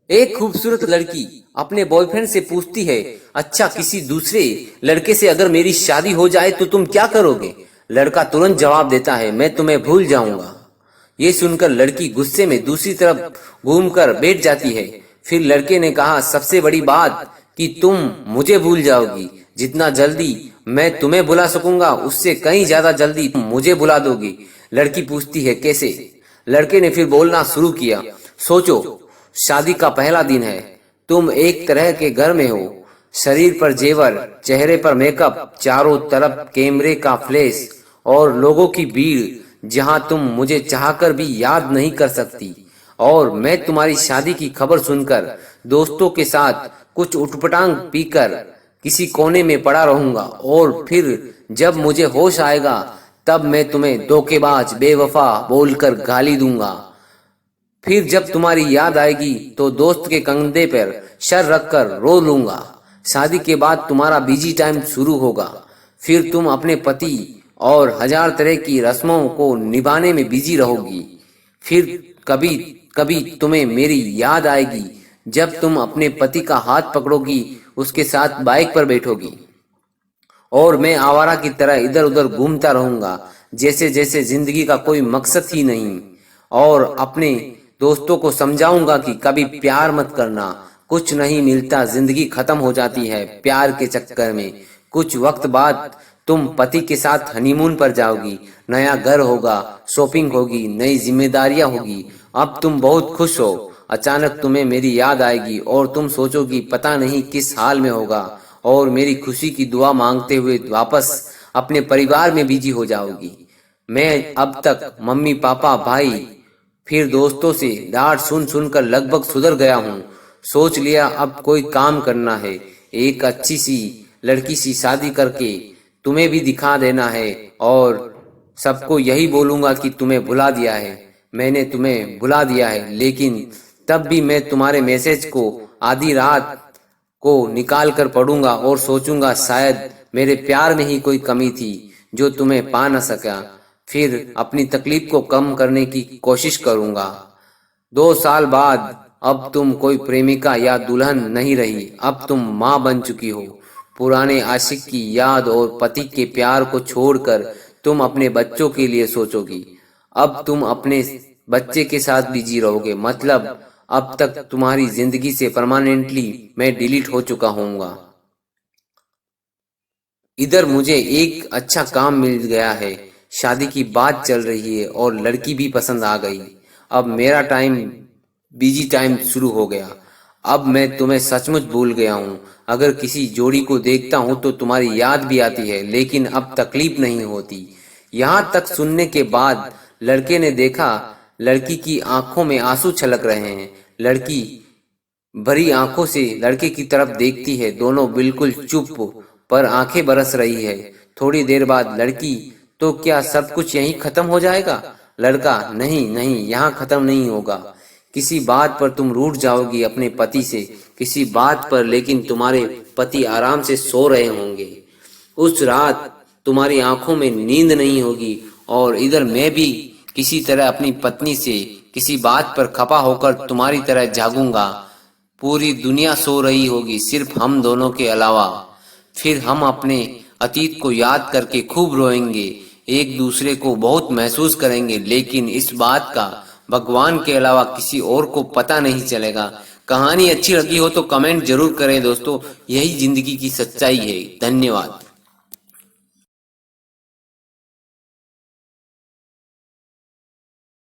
एक खूबसूरत लड़की अपने बॉयफ्रेंड से पूछती है, अच्छा किसी दूसरे लड़के से अगर मेरी शादी हो जाए तो तुम क्या करोगे? लड़का तुरंत जवाब देता है, मैं तुम्हें भूल जाऊंगा। ये सुनकर लड़की गुस्से में दूसरी तरफ घूमकर बैठ जाती है। फिर लड़के ने कहा, सबसे बड़ी बात कि तुम मुझे भूल जाओगी। जितना जल्दी मैं तुम्हें भुला सकूंगा उससे कहीं ज्यादा जल्दी तुम मुझे भुला दोगी। लड़की पूछती है, कैसे? लड़के ने फिर बोलना शुरू किया, सोचो, शादी का पहला दिन है, तुम एक तरह के घर में हो, शरीर पर जेवर, चेहरे पर मेकअप, चारों तरफ कैमरे का फ्लैश और लोगों की भीड़, जहां तुम मुझे चाहकर भी याद नहीं कर सकती। और मैं तुम्हारी शादी की खबर सुनकर दोस्तों के साथ कुछ उटपटांग पीकर किसी कोने में पड़ा रहूंगा, और फिर जब मुझे होश आएगा तब मैं तुम्हें धोखेबाज, बेवफा बोलकर गाली दूंगा। फिर जब तुम्हारी याद आएगी तो दोस्त के कंधे पर सर रखकर रो लूंगा। शादी के बाद तुम्हारा बिजी टाइम शुरू होगा। फिर तुम अपने पति और हजार तरह की रस्मों को निभाने में बिजी रहोगी। फिर कभी कभी तुम्हें मेरी याद आएगी जब तुम अपने पति का हाथ पकड़ोगी, उसके साथ बाइक पर बैठोगी, और मैं आवारा की तरह इधर उधर घूमता रहूंगा, जैसे जैसे जिंदगी का कोई मकसद ही नहीं। और अपने दोस्तों को समझाऊंगा कि कभी प्यार मत करना, कुछ नहीं मिलता, जिंदगी खत्म हो जाती है प्यार के चक्कर में। कुछ वक्त बाद तुम पति के साथ हनीमून पर जाओगी, नया घर होगा, शॉपिंग होगी, नई जिम्मेदारियां होगी। अब तुम बहुत खुश हो, अचानक तुम्हें मेरी याद आएगी और तुम सोचोगी पता नहीं किस हाल में होगा, और मेरी खुशी की दुआ मांगते हुए वापस अपने परिवार में बिजी हो जाओगी। मैं अब तक मम्मी पापा भाई फिर दोस्तों से डांट सुन सुनकर लगभग सुधर गया हूँ। सोच लिया अब कोई काम करना है, एक अच्छी सी लड़की सी शादी करके तुम्हें भी दिखा देना है, और सबको यही बोलूंगा कि तुम्हें भुला दिया है, मैंने तुम्हें भुला दिया है। लेकिन तब भी मैं तुम्हारे मैसेज को आधी रात को निकाल कर पढ़ूंगा और सोचूंगा शायद मेरे प्यार में ही कोई कमी थी जो तुम्हें पा न सका। फिर अपनी तकलीफ को कम करने की कोशिश करूंगा। 2 साल बाद अब तुम कोई प्रेमिका या दुल्हन नहीं रही, अब तुम माँ बन चुकी हो। पुराने आशिक की याद और पति के प्यार को छोड़कर तुम अपने बच्चों के लिए सोचोगी। अब तुम अपने बच्चे के साथ बिजी रहोगे, मतलब अब तक तुम्हारी जिंदगी से परमानेंटली मैं डिलीट हो चुका हूँगा। इधर मुझे एक अच्छा काम मिल गया है, शादी की बात चल रही है और लड़की भी पसंद आ गई। अब मेरा बिजी टाइम शुरू हो गया। अब मैं तुम्हें सचमुच भूल गया हूँ। अगर किसी जोड़ी को देखता हूँ तो तुम्हारी याद भी आती है, लेकिन अब तकलीफ नहीं होती। यहाँ तक सुनने के बाद लड़के ने देखा लड़की की आंखों में आंसू छलक रहे हैं। लड़की भरी आंखों से लड़के की तरफ देखती है, दोनों बिल्कुल चुप, पर आंखें बरस रही है। थोड़ी देर बाद लड़की, तो क्या सब कुछ यहीं खत्म हो जाएगा? लड़का, नहीं नहीं, यहाँ खत्म नहीं होगा। किसी बात पर तुम रूठ जाओगी अपने पति से, किसी बात पर, लेकिन तुम्हारे पति आराम से सो रहे होंगे। उस रात तुम्हारी आंखों में नींद नहीं होगी, और इधर मैं भी किसी तरह अपनी पत्नी से किसी बात पर खपा होकर तुम्हारी तरह जागूंगा। पूरी दुनिया सो रही होगी सिर्फ हम दोनों के अलावा। फिर हम अपने अतीत को याद करके खूब रोएंगे, एक दूसरे को बहुत महसूस करेंगे, लेकिन इस बात का भगवान के अलावा किसी और को पता नहीं चलेगा। कहानी अच्छी लगी हो तो कमेंट जरूर करें दोस्तों, यही जिंदगी की सच्चाई है। धन्यवाद।